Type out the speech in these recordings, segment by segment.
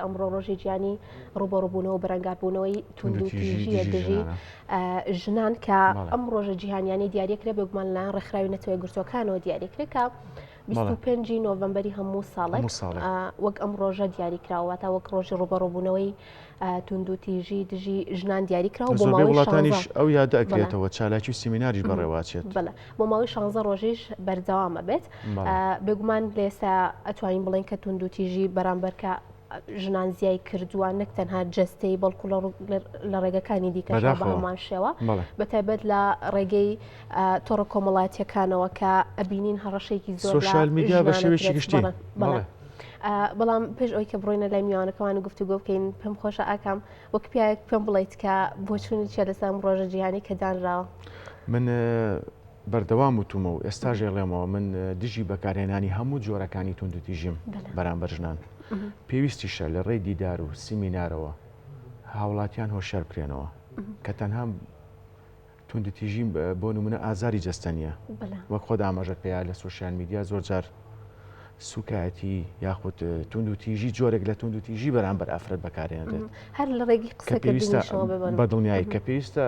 ئەمڕۆ ڕۆژی گیانی ڕوبەڕووبوونەوە بەرەنگاربوونەوەی توندوتیژیە دژی ژنان کە ئەم ڕۆژە جیهانیانی دیاریکرێ بێگومان لە ڕێکخراوی نەتەوەی گرتوەکانەوە دیاریکرێکە 25 نۆڤەمبەری هەموو ساڵێک وەک ئەم ڕۆژە دیاریکراوەتە وەک ڕۆژی ڕوبەڕووبوونەوەی توندوتیژی دژی ژنان دیاریکراوە بۆ ماوەی وڵاتانیش ئەو یاد ئەکرێتەوە چالاکی و سیمیناریش بەڕێواچێت بۆ ماوەی 16 ڕۆژیش بەردەوامە بێت بێگومان لێسا ئەتوانین بڵێن کە توندوتیژی بەرامبەرکە ژنان زیای کردووان نەک تەنها جەستەی بەڵکو لە ڕێگەکانی دیکەش بە هەمان شێوە بەتایبەت لە ڕێگەی تۆڕە کۆمەڵاتیەکانەوە کە ئەبینین هەڕەشێکی زۆر سوشال میدیا بە شێوەیەکی گشتی بەڵام پێش ئەوی کە بڕۆینە لای میوانەکەوان گفتوگۆ بکەین پێم خۆشە ئاکام وەک پیاەک پێم بڵیت کە بۆ چوونی چێ لەسەر ڕۆژە جیهانی کە دانراوە من بەردەوام وتومە و ئێستا ژێڵێمەوە من دژی بەکارهێنانی هەموو جۆرەکانی توندوتیژیم بەرامبەر ژنان پێویستیشە لە ڕێی دیدار و سیمینارەوە هاوڵاتیان هۆشیار بکرێنەوە کە تەنها توندوتیژی بۆ نمونە ئازاری جەستەنیە وەک خۆ ئاماژەت پێیا لە سوشیال میدیا زۆر جار سوکایەتی یاخود توندوتیژی جۆرێک لە توندوتیژی بەرامبەر ئافرەت بەکارهێنێت هەر لە ڕێگی قسەکردنیشەوە بەدڵنیایی کە پێویستە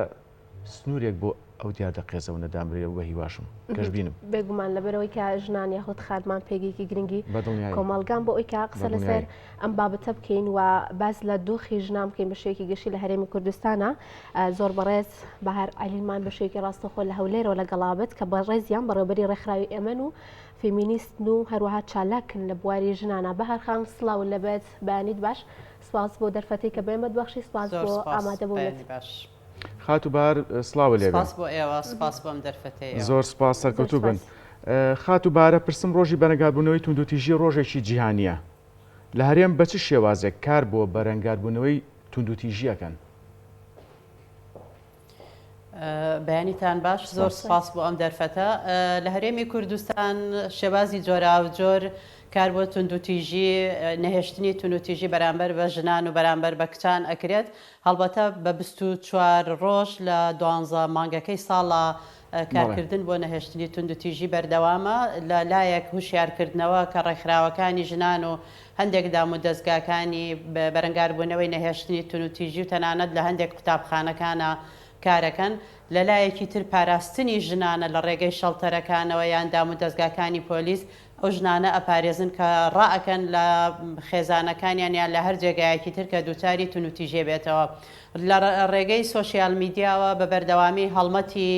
سنوورێک بۆ ئەو دیار دەقێزەوە نەدامرێ و بەهیواشم کەش بینم بێگومان لەبەرەوەی کە ژنان یاخود خادمان پێگێکی گرنگی کۆمەڵگان بۆ ئەوی کە قسە لەسەر ئەم بابەتە بکەین و باز لە دۆخی ژنان بکەین بە شێوەیەکی گەشتی لە هەرێمی کوردستانە زۆر بەڕێز بەهار عەلیمان بە شێوەیەکی ڕاستەخۆ لە هەولێرەوە لەگەڵابێت کە بەڕێزیان بەڕێوەبەری ڕێکخراوی ئێمن و فێمینیستن و هەروەها چالاکن لە بواری ژنانە بەهار خان سڵاو لەبێت بەیانیت باش سپاس بۆ دەرفەتەی کە بێمە بەخشی سپاس بۆ ئامادە بوونێت خاتوبار سڵاو لێ زۆر سپاس سەرکەوتوو بن خاتوبارە پرسم ڕۆژی بەرەنگاربوونەوەی توندوتیژی ڕۆژێکی جیهانیە لە هەرێم بە چ شێوازێک کار بۆ بەرەنگاربوونەوەی توندوتیژیەکەن بەیانیتان باش زۆر سپاس بۆ ئەم دەرفەتە لە هەرێمی کوردستان شێوازی جۆراوجۆر کار بۆ توندوتیژی نەهێشتنی توندوتیژی بەرامبەر بە ژنان و بەرامبەر بە کچان ئەکرێت هەڵبەتە بە 24 ڕۆژ لە 12 مانگەکەی ساڵە کارکردن بۆ نەهێشتنی توندوتیژی بەردەوامە لە لایەک هوشیارکردنەوە کە ڕێکخراوەکانی ژنان و هەندێک دام و دەستگاکانی بەرەنگاربوونەوەی نەهێشتنی توندوتیژی و تەنانەت لە هەندێک قوتابخانەکانە کارەکەن لە لایەکی تر پاراستنی ژنانە لە ڕێگەی شەڵتەرەکانەوە یان دام و دەستگاکانی پۆلیس ئەو ژنانە ئەپارێزن کە ڕائەکەن لە خێزانەکانیان یان لە هەر جێگایەکی تر کە دووچاری توندوتیژێ بێتەوە لە ڕێگەی سۆشیال میدیاوە بە بەردەوامی هەڵمەتی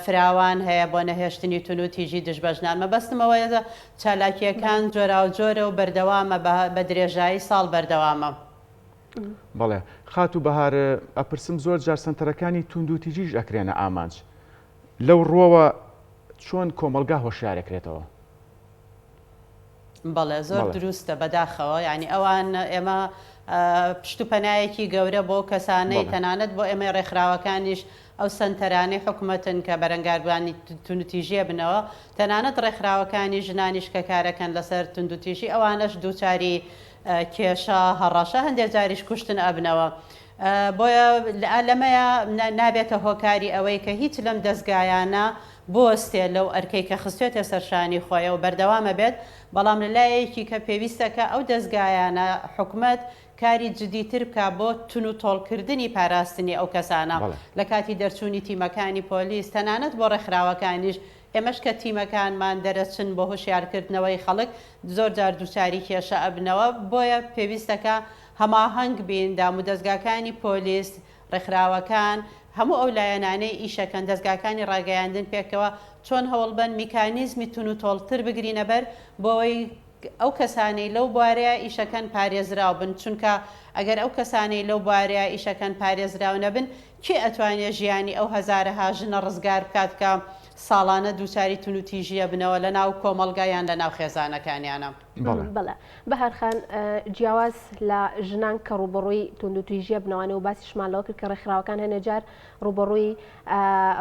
فراوان هەیە بۆ نەهێشتنی توندوتیژی دژ بە ژنان مەبەستمەوەیە چالاکیەکان جۆراوجۆرە و بەردەوامە بە درێژایی ساڵ بەردەوامە. بەڵێ خاتو بەهار ئەپرسم زۆر جار سنتەرەکانی توندوتیژیش ئەکرێنە ئامانج لەو ڕۆوە چۆن کۆمەلگا هۆشیارەکرێتەوە؟ بەڵێ زۆر دروستە بەداخەوە یعنی ئەوان ئێمە پشتوپەنایەکی گەورە بۆ کەسانەی تەنانەت بۆ ئێمە ڕێکخراوەکانیش ئەو سنتەرانەی حکوومەتن کە بەرەنگاربوانی توندوتیژیە بنەوە تەنانەت ڕێکخراوەکانی ژنانیش کە کارەکەن لەسەر توندوتیژی ئەوانەش دووچاری کێشە هەڕەشە هەندێک جاریش کوشتن ئەبنەوە بۆیە لەمەیە نابێتە هۆکاری ئەوەی کە هیچ لەم دەستگایانە بۆستێ لەو ئەرکەی کە خستێتە سەرشانی خۆیە و بەردەوامە بێت بەڵام لەلایەکی کە پێویستەکە ئەو دەستگایانە حکوومەت کاری جدیتر بکە بۆ تون و تۆڵکردنی پاراستنی ئەو کەسانە لە کاتی دەرچوونی تیمەکانی پۆلیس تەنانەت بۆ ڕێکخراوەکانیش ئێمەش کە تیمەکانمان دەرەچن بۆ هوشیارکردنەوەی خەڵک زۆر جار دووچاری کێشە ئەبنەوە بۆیە پێویستەکە هەماهەنگ بین دام و دەستگاکانی پۆلیس ڕێکخراوەکان هەموو ئەو لایەنانەی ئیشەکەن دەستگاکانی ڕاگەیاندن پێکەوە چۆن هەوڵبەن میکانیزمی تون و تۆڵتر بگرینە بەر بۆی ئەو کەسانەی لەو بوارەیە ئیشەکەن پارێزراو بن چونکە ئەگەر ئەو کەسانەی لەو بوارەیە ئیشەکەن پارێزراو نەبن کێ ئەتوانێت ژیانی ئەو هەزارەها ژنە ڕزگار بکات کە ساڵانە دووچاری توندوتیژیە بنەوە لە ناو کۆمەڵگایان لە ناو خێزانەکانیانە. بەڵێ بەهارخان جیاواز لە ژنان کە ڕوبەڕووی توندوتیژیە بنەوانێ و باسی شمالەوە کرد کە ڕێکخراوەکان هەنێجار ڕوبەڕووی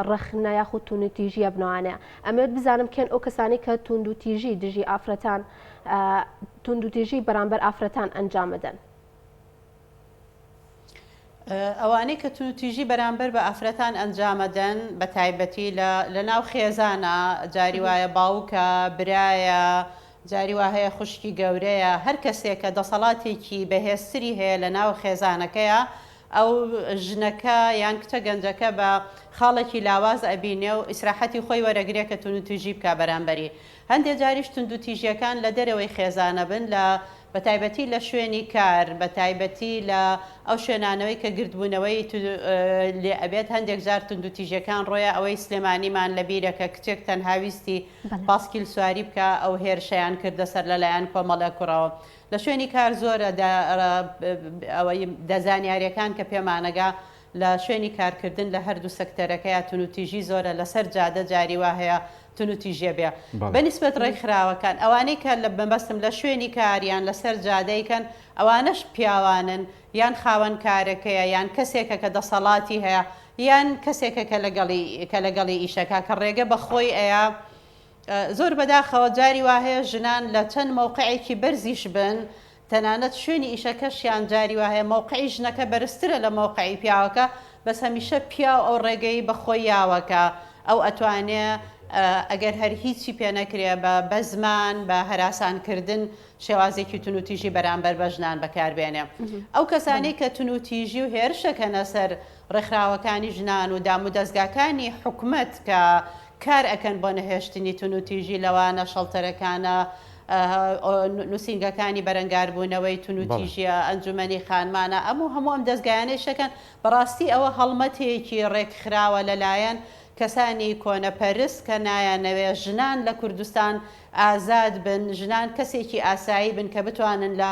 ڕەخنە یاخود توندوتیژیە بنەوانەیە ئەمەوێت بزانم کێن ئەو کەسانی کە توندوتیژی دژی ئافرەتان توندوتیژی بەرامبەر ئافرەتان ئەنجامەدەن. ئەوانەی کە توندوتیژی بەرامبەر بە ئافرەتان ئەنجامەدەن بە تایبەتی لە ناو خێزانە جاری وایە باوکە برایە جاری وا هەیە خوشکی گەورەیە هەر کەسێک کە دەسەڵاتێکی بەهێزتری هەیە لە ناو خێزانەکەیە ئەو ژنەکە یان کچە گەنجەکە بە خاڵێکی لاواز ئەبینێ و ئیسراحەتی خۆی وەرەگرێ کە تون و تویژی بکە بەرامبەری هەندێک جاریش تون و تیژیەکان لە دەرەوەی خێزانە بن لە بەتایبەتی لە شوێنی کار بەتایبەتی لە ئەو شوێنانەوەی کە گردبوونەوەی لێ ئەبێت هەندێک جار تون و تیژەکان ڕۆیە ئەوەی سلێمانیمان لە بیرەکە کچێک تەنهاویستی پاسکیل سواری بکە ئەو هێرشەیان کردە سەر لەلایەن کۆمەڵە کوڕەوە لە شوێنی کار زۆرە ئەوەی دەزانیاریەکان کە پێمانەگا لە شوێنی کارکردن لە هەردوو سەکتەرەکەیە تون و تیژی زۆرە لەسەر جادە جاری وا هەیە تون و تیژێ بێ بەنسبەت ڕێکخراوەکان ئەوانەی کە لە بەمبەستم لە شوێنی کاریان لەسەر جادەیکەن ئەوانەش پیاوانن یان خاوەن کارەکەیە یان کەسێکە کە دەسەڵاتی هەیە یان کەسێکە کە لەگەڵی ئیشەکە کە ڕێگە بەخۆی ئەیە زۆر بەداخەوە جاری وا هەیە ژنان لە چەند مووقعێکی بەرزیش بن تەنانەت شوێنی ئیشەکەشیان جاری وا هەیە مووقعی ژنەکە بەرزترە لە مووقعی پیاوەکە بەس هەمیشە پیاو ئەو ڕێگەی بەخۆی یاوەکە ئەو ئەتوانێ ئەگەر هەر هیچی پێ نەکرێ بە زمان بە هەراسانکردن شێوازێکی تون و تیژی بەرامبەر بە ژنان بەکاربێنێ ئەو کەسانەی کە تون و تیژی و هێرشەکەنە سەر ڕێکخراوەکانی ژنان و دام و دەستگاکانی حکومت کە کار ئەکەن بۆ نەهێشتنی تون و تیژی لەوانە شەڵتەرەکانە نووسنگەکانی بەرەنگاربوونەوەی تون و تیژیە ئەنجومەنی خانمانە هەموو ئەم دەستگایانەی بەڕاستی ئەوە هەڵمەتێکی ڕێکخراوە لەلایەن کەسانی کۆنەپەرست کە نایانەوێ ژنان لە کوردستان ئازاد بن ژنان کەسێکی ئاسایی بن کە بتوانن لە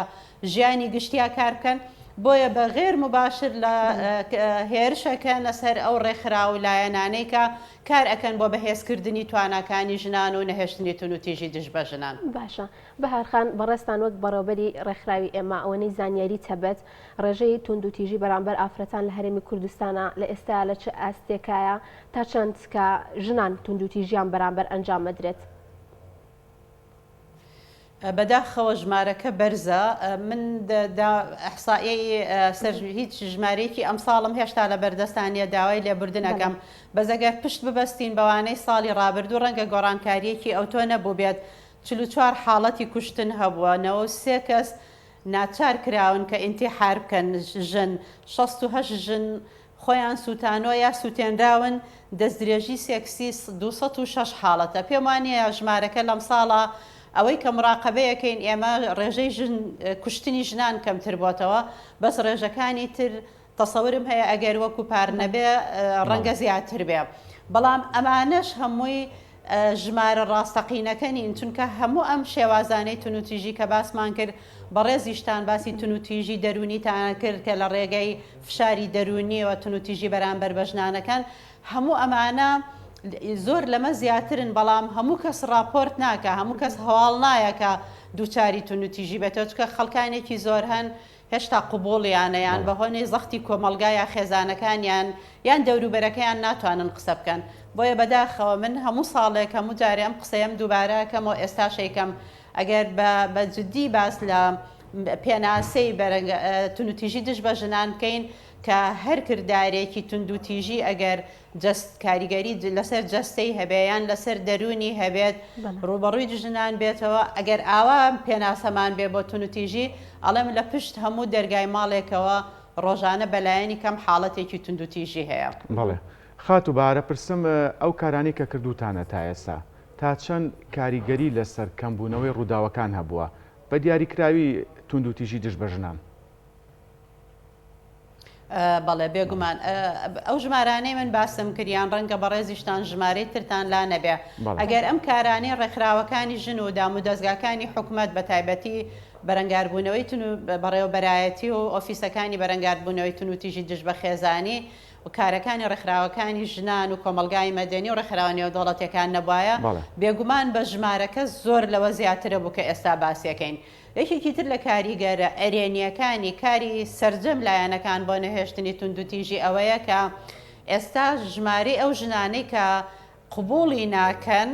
ژیانی گشتیا کار بکەن بۆیە بە غێر مباشر لە هێرشەکە لەسەر ئەو ڕێکخراو لایەنانەی کە کار ئەکەن بۆ بەهێزکردنی تواناکانی ژنان و نەهێشتنی تون و تیژی دژ بە ژنان. باشە بەهارخان بەڕێستان وەک بەڕێوەبەری ڕێکخراوی ئێمە ئەوەنەی زانیاری تەبەت ڕێژەی تون و تیژی بەرامبەر ئافرەتان لە هەرێمی کوردستانە لە ئێستا لە چه ئاستێکایە تا چەند کە ژنان تون و تیژیان بەرامبەر ئەنجام مەدرێت؟ بەداخەوە ژمارەکە بەرزە من ئەحسایی سەر هیچ ژمارەیەکی ئەم ساڵم هێشتا لە بەردەستانیە داوای لێبوردنەکەم بەزەگەر پشت ببەستین بەوانەی ساڵی ڕابردوو ڕەنگە گۆڕانکاریەکی ئەوتۆ نەبوو بێت 44 حاڵەتی کوشتن هەبووە 93 کەس ناچار کراون کە ئینتیحار بکەن ژن 68 ژن خۆیان سووتانۆ یا سووتێنراون دەستدرێژی سێکسی 206 حاڵەتە پێم وانە ژمارەکە لەم ساڵە ئەوەی کە مراقبەیەکەین ئێمە ڕێژەی کوشتنی ژنان کەمتر بۆتەوە بەس ڕێژەکانی تر تەسەورم هەیە ئەگەر وەکو پار نەبێ ڕەنگە زیاتر بێ بەڵام ئەمانەش هەمووی ژمارە ڕاستەقینەکە نین چونکە هەموو ئەم شێوازانەی تون و تیژی کە باسمان کرد بەڕێزیشتان باسی تون و تیژی دەرونیتان کرد کە لە ڕێگەی فشاری دەرونیەوە تون و تیژی بەرامبەر بە ژنانەکان هەموو ئەمانە زۆر لەمە زیاترن بەڵام هەموو کەس راپۆرت ناکە هەموو کەس هەواڵ نایەکە دووچاری تون و تیژی بێتەوە چکە خەڵکانێکی زۆر هەن هێشتا قوبوڵیانەیان بەهۆی زەختی کۆمەلگایە خێزانەکانیان یان دەوروبەرەکەیان ناتوانن قسە بکەن بۆیە بەداخەوە من هەموو ساڵێک هەموو جارێ ئەم قسەیەم دووبارەکەمەوە ئێستا شەیکەم ئەگەر بە جددی باس لە پێناسەی تون و تیژی دژ بە ژنان بکەین کە هەر کردارێکی تون و تیژی ئەگەر کاریگەری لەسەر جەستەی هەبێیان لەسەر دەرونی هەبێت ڕوبەڕووی ژنان بێتەوە ئەگەر ئاوا پێناسەمان بێ بۆ تون و تیژی ئەڵێم لە پشت هەموو دەرگای ماڵێکەوە ڕۆژانە بەلایەنی کەم حاڵەتێکی تون و تیژی هەیە. بەڵێ خات و بارە پرسم ئەو کارانی کە کردوتانە تا ئێستا تا چەند کاریگەری لەسەر کەمبوونەوەی ڕووداوەکان هەبووە بە دیاریکراوی تون و تیژی دژ بە ژنان؟ بەڵێ بێگومان ئەو ژمارانەی من باسم کردیان ڕەنگە بەڕێزیشتان ژمارەی ترتان لا نەبێ ئەگەر ئەم کارانەی ڕێکخراوەکانی ژن و دام و دەستگاکانی حکومت بە تایبەتی بەرەنگاربوونەوەی تون و بەڕێوەبەرایەتی و ئۆفیسەکانی بەرەنگاربوونەوەی تون و تیژی دژ بە خێزانی و کارەکانی ڕێکخراوەکانی ژنان و کۆمەلگای مەدەنی و ڕێکخراوانی و دەوڵەتەکان نەبوایە بێگومان بە ژمارەکە زۆر لەوە زیاترە بوو کە ئێستا باسیەکەین. یەکێکی تر لە کاریگەرە ئەرێنیەکانی کاری سەرجەم لایەنەکان بۆ نەهێشتنی تون و تیژی ئەوەیە کە ئێستا ژمارەی ئەو ژنانەی کە قبوڵی ناکەن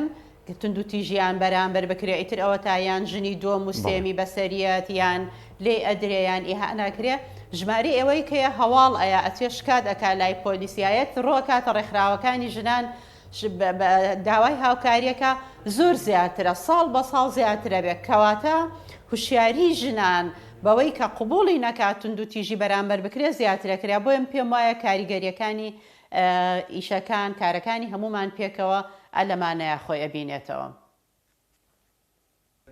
تون و تیژیان بەرامبەر بکرێ ئیتر ئەوە تا یان ژنی دۆم و سێمی بەسەریەت یان لێ ئەدرێیان ئیها ناکرێ ژماری ئەوەی کە هەواڵ ئەیە ئەچێ شکات ئەکا لای پۆلیسیایەت ڕۆ کاتە ڕێکخراوەکانی ژنان داوای هاوکاریەکە زۆر زیاترە، ساڵ بە ساڵ زیاترە بێت کەواتە هوشیاری ژنان بەوەی کە قوبوڵی نەکاتون و تیژی بەرامبەر بکرێ زیاترەکرا بۆیم پێم وایە کاریگەریەکانی ئیشەکان کارەکانی هەمومان پێکەوە ئەلەمانەیە خۆی ئەبینێتەوە.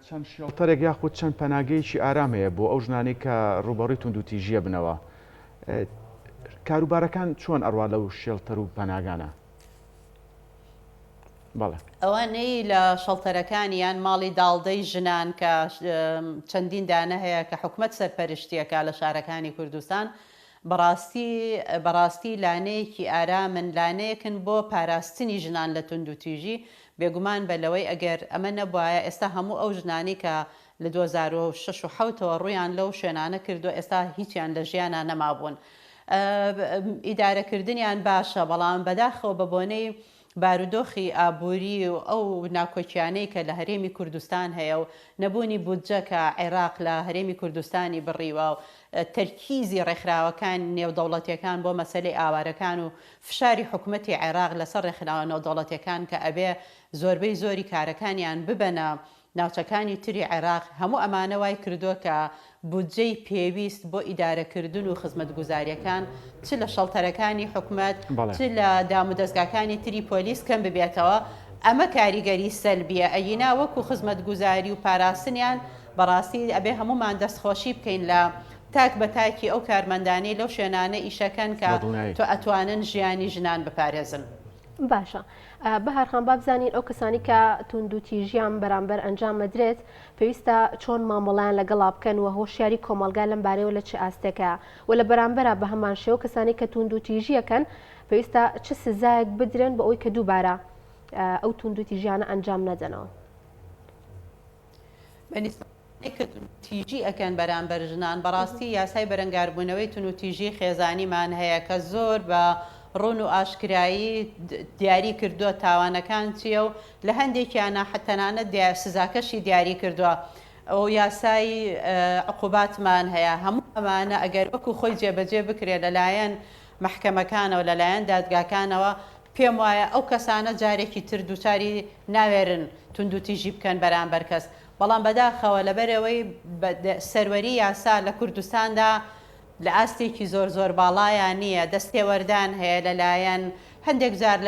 چەند شێڵتەرێک یاخود چەند پەناگەیەکی ئارام هەیە بۆ ئەو ژنانەی کە ڕوبەڕووی تونند و تیژیە بنەوە. کاروبارەکان چۆن ئەڕوا لەو شێڵتەر و پەناگانە؟ ئەوانەی لە شەڵتەرەکانیان ماڵی داڵدەی ژنان کە چەندین دانە هەیە کە حکومەت سەرپەرشتیەکە لە شارەکانی کوردستان بەڕاستی لانەیەکی ئارامن، لانەیەکن بۆ پاراستنی ژنان لە تونند و تیژی. بێگومان بە لەوەی ئەگەر ئەمە نەبوایە ئێستا هەموو ئەو ژنانی کە لە 2006 و 2007ەوە ڕوویان لەو شوێنانە کردو ئێستا هیچیان لە ژیانە نەمابوون. ئیدارەکردنیان باشە، بەڵام بەداخەوە بە بۆنەی بارودۆخی ئابووری و ئەو ناکۆکیانەی کە لە هەرێمی کوردستان هەیە و نەبوونی بودجە کە عێراق لە هەرێمی کوردستانی بڕیوە و تەرکیزی ڕێکخراوەکان نێودەوڵەتیەکان بۆ مەسەلەی ئاوارەکان و فشاری حکوومەتی عێراق لەسەر ڕێکخراوە نێودەوڵەتیەکان کە ئەبێ زۆربەی زۆری کارەکانیان ببەنە ناوچەکانی تری عێراق، هەموو ئەمانە وای کردووە کە بودجەی پێویست بۆ ئیدارەکردن و خزمەتگوزاریەکان چ لە شەڵتەرەکانی حکوومەت چ لە دامودەستگاکانی تری پۆلیس کەم ببێتەوە. ئەمە کاریگەری سەلبیە، ئەینا وەکو خزمەتگوزاری و پاراستنیان بەڕاستی ئەبێ هەمومان دەستخۆشی بکەین لە تاک بە تاکی ئەو کارمەندانەی لەو شوێنانە ئیشەکەن کە تۆ ئەتوانن ژیانی ژنان بپارێزن. باشە بەهارخان با بزانین ئەو کەسانی کە تونند و تیژیان بەرامبەر ئەنجام مەدرێت پێویستە چۆن مامەڵیان لەگەڵا بکەن و هۆشیاری کۆمەلگا لەم بارەیەوە لە چه ئاستێکە و لە بەرامبەرە بە هەمان شێوە کەسانی کە تونند و تیژیەکەن پێویستە چه سزایەک بدرێن بە ئەوی کە دووبارە ئەو تونند و تیژیانە ئەنجام نەدەنەوە. تیژی ئەکەن بەرامبەر ژنان بەڕاستی یاسای بەرەنگاربوونەوەی تون و تیژی خێزانیمان هەیە کە زۆر بە ڕوون و ئاشکرایی دیاری کردووە تاوانەکان چیە و لە هەندێکیانە حتەنانە سزاکەشی دیاری کردووە. ئەو یاسای عقوباتمان هەیە، هەموو ئەمانە ئەگەر وەکو خۆی جێبەجێ بکرێت لەلایەن محکەمەکانەوە لەلایەن دادگاکانەوە پێم وایە ئەو کەسانە جارێکی تر دووچاری ناوێرن تونند و تیژی بکەن بەرامبەر کەس. بەڵام بەداخەوە لەبەرەوەی سەروەری یاسا لە کوردستاندا لە ئاستێکی زۆر باڵایان نییە، دەستێوەردان هەیە لەلایەن هەندێک جار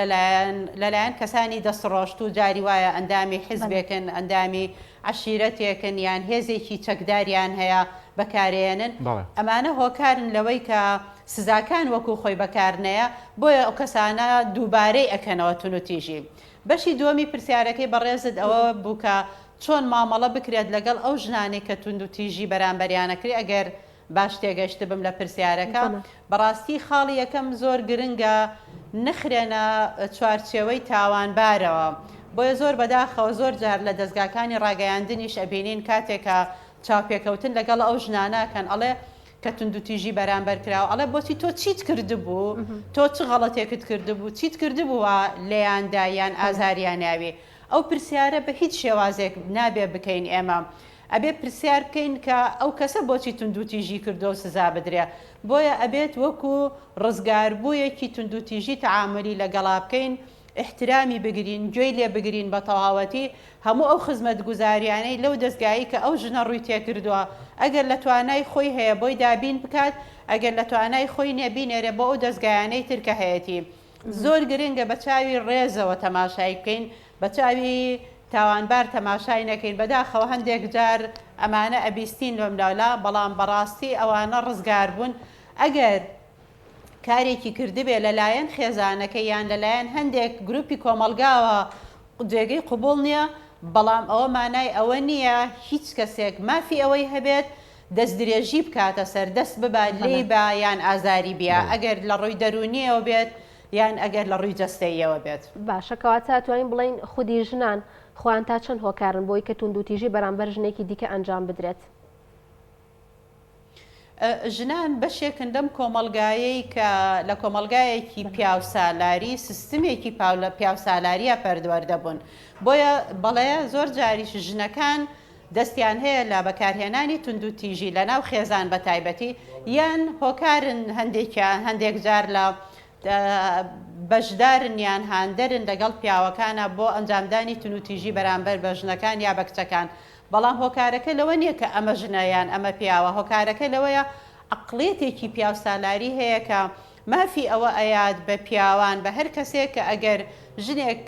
لەلایەن کەسانی دەستڕۆشت و جاری وایە ئەندامی حیزبێکن ئەندامی عشیرەتێکن یان هێزێکی چەکداریان هەیە بەکارێنن. ئەمانە هۆکارن لەوەی کە سزاکان وەکو خۆی بەکارنەیە بۆیە ئەو کەسانە دووبارەی ئەکەنەوە تون و تیژی. بەشی دووەمی پرسیارەکەی بەڕێزت ئەوە بوو کە چۆن مامەڵە بکرێت لەگەڵ ئەو ژنانێک کە تونند و تیژی بەرامبەریانەکری. ئەگەر باش تێگەشت بم لە پرسیارەکە بەڕاستی خاڵی یەکەم زۆر گرنگە نخرێنە چوارچێوەی تاوانبارەوە، بۆیە زۆر بەداخەوە زۆر جار لە دەستگاکانی ڕاگەیاندنیش ئەبینین کاتێکە چاوپێکەوتن لەگەڵ ئەو ژنانەکەن ئەڵێ کە تونند و تیژی بەرامبەر کراوە ئەڵێ بۆچی تۆ چیت کردبوو، تۆ چ غەڵەتێکت کردبوو، چیت کردبووە لێیاندا یان ئازاریان ناوی. ئەو پرسیارە بە هیچ شێوازێک نابێ بکەین ئێمە، ئەبێ پرسیار بکەین کە ئەو کەسە بۆچی تونند و تیژی کردو و سزا بدرێ. بۆیە ئەبێت وەکو ڕزگاربوویەکی تونند و تیژی تەعاملی لەگەڵا بکەین، احترامی بگرین، گوێی لێ بگرین بە تەواوەتی هەموو ئەو خزمەتگوزاریانەی لەو دەستگایی کە ئەو ژنە ڕووی تێکردووە ئەگەر لە توانای خۆی هەیە بۆی دابین بکات، ئەگەر لە توانای خۆی نێبینێرێ بۆ ئەو دەستگایانەی ترکە هەیەی. زۆر گرنگە بە چاوی ڕێزەوە تەماشای بکەین، بە چاوی تاوانبار تەماشای نەکەین. بەداخەوە هەندێک جار ئەمانە ئەبیستین لۆم لاولا، بەڵام بەڕاستی ئەوانە ڕزگار بوون ئەگەر کارێکی کردبێ لەلایەن خێزانەکە یان لەلایەن هەندێک گروپی کۆمەلگاوە جێگەی قوبوڵ نییە. بەڵام ئەوە مانای ئەوە نییە هیچ کەسێک مافی ئەوەی هەبێت دەست درێژی بکاتە سەر دەست ببا لێی با یان ئازاری بیا، ئەگەر لە ڕووی دەرونیەوە بێت یان ئەگەر لە ڕووی جەستەیەوە بێت. باشە کەواتە توانین بڵین خودی ژنان خۆیان تا چەند هۆکارن بۆی کە تونند و تیژی بەرامبەر ژنێکی دیکە ئەنجام بدرێت؟ ژنان بەشێکن لەم کۆمەلگایەی کە لە کۆمەلگایەکی پیاوسالاری سیستمێکی پیاوسالاریە پەروەردەبوون، بۆیە بەڵێ زۆر جاریش ژنەکان دەستیان هەیە لە بەکارهێنانی تونند و تیژی لە ناو خێزان بە تایبەتی یان هۆکارن هەندێک جار لە بەشدارن یان هاندەرن لەگەڵ پیاوەکانە بۆ ئەنجامدانی تونوتیژی بەرامبەر بە ژنەکان یا بە کچەکان. بەڵام هۆکارەکە لەوە نییە کە ئەمە ژنەیان ئەمە پیاوە، هۆکارەکە لەوەیە عقلێتێکی پیاو سالاری هەیە کە مافی ئەوە ئەیاد بە پیاوان بە هەر کەسێک کە ئەگەر ژنێک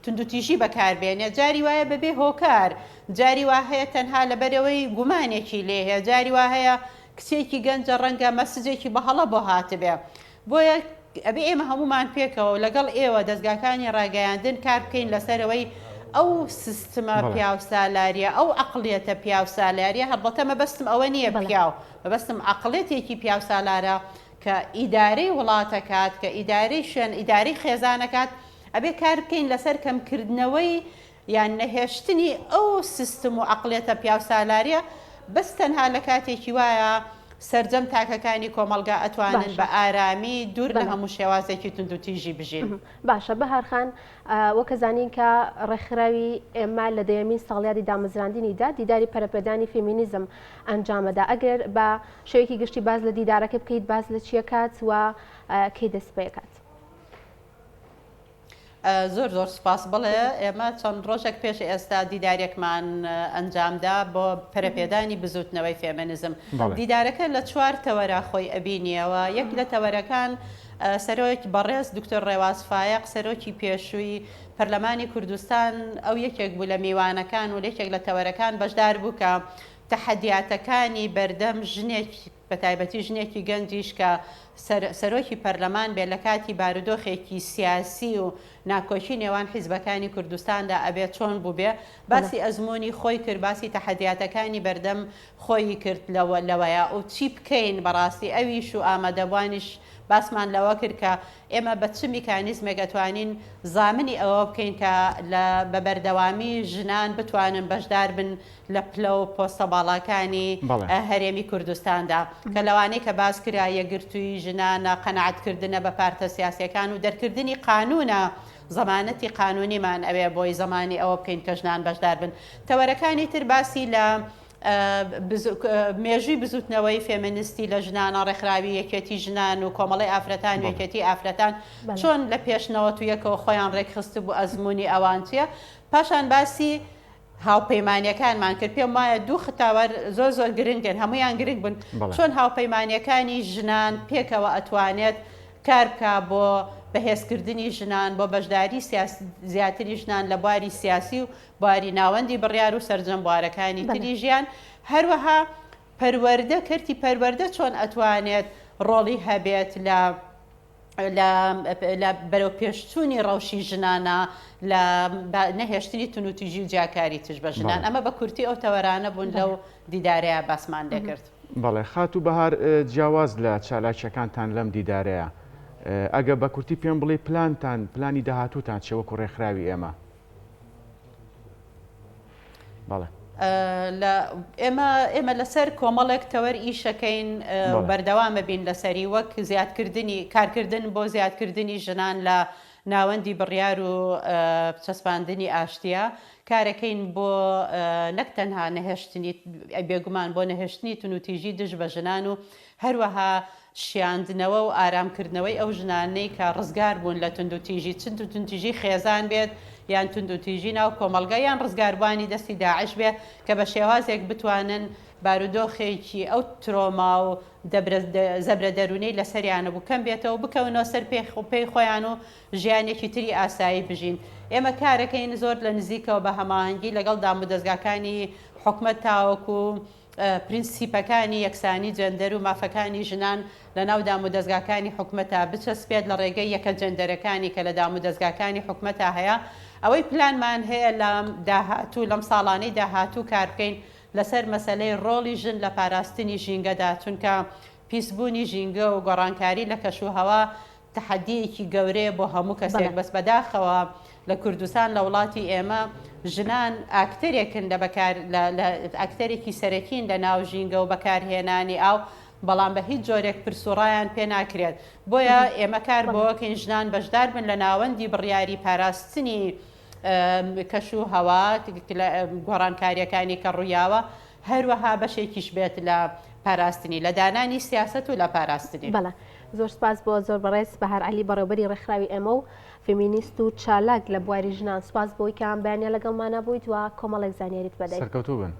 تونندوتیژی بەکاربێنێ جاری وایە بەبێ هۆکار، جاری وا هەیە تەنها لەبەرەوەی گومانێکی لێ هەیە، جاری وا هەیە کچێکی گەنجە ڕەنگە مەسجێکی بەهەڵە بۆ هاتبێ. بۆیە ئەبێ ئێمە هەمومان پێکەوە لەگەڵ ئێوە دەستگاکانی ڕاگەیاندن کار بکەین لەسەرەوەی ئەو سیستمە پیاو سالاریە، ئەو عقلێتە پیاو سالاریە. هەڵبەتە مەبەستم ئەوە نییە پیاو، مەبەستم عقلێتێکی پیاو سالارە کە ئیدارەی وڵاتەکات، کە ئیدارەی شوێن ئیداری خێزانەکات، ئەبێ کار بکەین لەسەر کەمکردنەوەی یان نەهێشتنی ئەو سیستم و عقلێتە پیاو سالاریە. بەس تەنها لە کاتێکی وایە سەرجەم تاکەکانی کۆمەلگا ئەتوانن بە ئارامی دوور لە هەموو شێوازێکی تونندوتیژی بژین. باشە بەهارخان، وەکە زانین کە ڕێکخراوی ئێمە لە دەیەمین ساڵیادی دامەزراندنیدا دیداری پەرەپێدانی فێمینیزم ئەنجامەدا. ئەگەر بە شێوەیەکی گشتی باز لە دیدارەکە بکەیت، باز لە چیە کات و کەی دەست پێکات؟ زۆر زۆر سپاس. بڵێ ئێمە چەند ڕۆژێک پێش ئێستا دیدارێکمان ئەنجامدا بۆ پەرەپێدانی بزوتنەوەی فێمینیزم. دیدارەکە لە 4 تەوەرە خۆی ئەبینیەوە. یەک لە تەوەرەکان سەرۆکی بەڕێز دکتۆر ڕێواز فایق، سەرۆکی پێشووی پەرلەمانی کوردستان، ئەو یەکێک بوو لە میوانەکان و یەکێک لە تەوەرەکان بەشدار بوو کە تەحەدیاتەکانی بەردەم ژنێک بە تایبەتی ژنێکی گەنجیش کە سەرۆکی پەرلەمان بێ لە کاتی بارودۆخێکی سیاسی و ناکۆچی نێوان حیزبەکانی کوردستاندا ئەبێت چۆن بوو بێ، باسی ئەزمموی خۆی کرد، باسی تەحەدیاتەکانی بەردەم خۆی کرد لەوەیە و چی بکەین بەڕاستی ئەویش و ئامادەبوانیش باسمان لەوە کرد کە ئێمە بە چ میکانیزمێک ئەتوانین زامنی ئەوە بکەین کە بە بەردەوامی ژنان بتوانن بەشدار بن لە پلە و پۆستە باڵاکانی هەرێمی کوردستاندا، کە لەوانەیە کە باس کرا یەکگرتووی ژنانە، قەنەعەتکردنە بە پارتە سیاسیەکان و دەرکردنی قانونە، زەمانەتی قانونیمان ئەوێ بۆی زمانی ئەوە بکەین کە ژنان بەشدار بن. تەوەرەکانی تر باسی لە مێژووی بزوتنەوەی فێمینیستی لە ژنانە، ڕێکخراوی یەکێتی ژنان و کۆمەڵی ئافرەتان، یەکێتی ئافرەتان چۆن لە پێشنەوە تو یەکەوە خۆیان ڕێکخست بوو ئەزمموی ئەوان چیە. پاشان باسی هاوپەیمانیەکانمان کرد. پێم وایە 2 ختاوەر زۆر زۆر گرنگن، هەمویان گرنگ بن، چۆن هاوپەیمانیەکانی ژنان پێکەوە ئەتوانێت کار بکە بۆ بەهێزکردنی ژنان، بۆ بەشداری زیاتری ژنان لە بواری سیاسی و بواری ناوەندی بڕیار و سەرجەم بوارەکانی تری ژیان. هەروەها پەروەردە کردی پەروەردە چۆن ئەتوانێت ڕۆڵی هەبێت لە بەرەو پێشچوونی ڕەوشی ژنانە، لە نەهێشتنی تونوتیژی و جیاکاری تش بە ژنان. ئەمە بە کورتی ئەو تەوەرانە بوون لەو دیدارەیە باسمان دەکرد. بەڵێ خات و بەهار جیاواز لە چالاکیەکانتان لەم دیدارەیە، ئەگە بە کورتی پێم بڵێ پلانتان، پلانی داهاتووتان چێ وەکو ڕێکخراوی ئێمە؟ بەڵێ ئێمە لەسەر کۆمەڵێک تەوەر ئیشەکەین بەردەوامە بین لەسەری، وەک زیادکردنی کارکردن بۆ زیادکردنی ژنان لە ناوەندی بڕیار و چەسپاندنی ئاشتیە، کارەکەین بۆ نەک تەنها نەهێشتنی بێگومان بۆ نەهێشتنی تونوتیژی دژ بە ژنان و هەروەها شیاندنەوە و ئارامکردنەوەی ئەو ژنانەی کە ڕزگار بوون لە تونندوتیژی، چند تونندوتیژی خێزان بێت یان تونندوتیژی ناو کۆمەلگا یان ڕزگاربوانی دەستی داعش بێت کە بە شێوازێک بتوانن بارودۆخێکی ئەو ترۆما و زەبرە دەرونەی لەسەریانە بوو کەم بێتەوە بکەونەوە سەر پێی خۆیان و ژیانێکی تری ئاسایی بژین. ئێمە کارەکەین زۆر لە نزیکەوە بە هەماهەنگی لەگەڵ دامودەستگاکانی حکومەت تاوەکو پرینسیپەکانی یەکسانی جەندەر و مافەکانی ژنان لە ناو دامودەستگاکانی حکومەتە بچەسپێت لە ڕێگەی یەکە جەندەرەکانی کە لە دامودەستگاکانی حکومەتە هەیە. ئەوەی پلانمان هەیە لە داهاتوو لەم ساڵانەی داهاتوو کار بکەین لەسەر مەسەلەی ڕۆڵی ژن لە پاراستنی ژینگەدا، چونکە پیسبوونی ژینگە و گۆڕانکاری لە کەشوهەوا تەحەدیەکی گەورەیە بۆ هەموو کەسێک. بەس بەداخەوە لە کوردستان لە وڵاتی ئێمە ژنان ئاکتەرێکن ئاکتەرێکی سەرەکین لە ناو ژینگە و بەکارهێنانی ئاو، بەڵام بە هیچ جۆرێک پرسوڕایان پێ ناکرێت. بۆیە ئێمە کار بۆکەین ژنان بەشدار بن لە ناوەندی بڕیاری پاراستنی کەش و هەوا گۆڕانکاریەکانی کە ڕوویاوە، هەروەها بەشێکیش بێت لە پاراستنی لە دانانی سیاست و لە پاراستنی. بەڵێ زۆر سپاس بۆ زۆر بەڕێز بەهار عەلی بەڕێوەبەری ڕێکخراوی ئێمە و فێمینیست و چالاک لە بواری ژنان. سپاس بۆی کە ئەم بەیانیە لەگەڵمانە بوویت و کۆمەڵێک زانیاریت بەدەیت. سەرکەوتوو بن.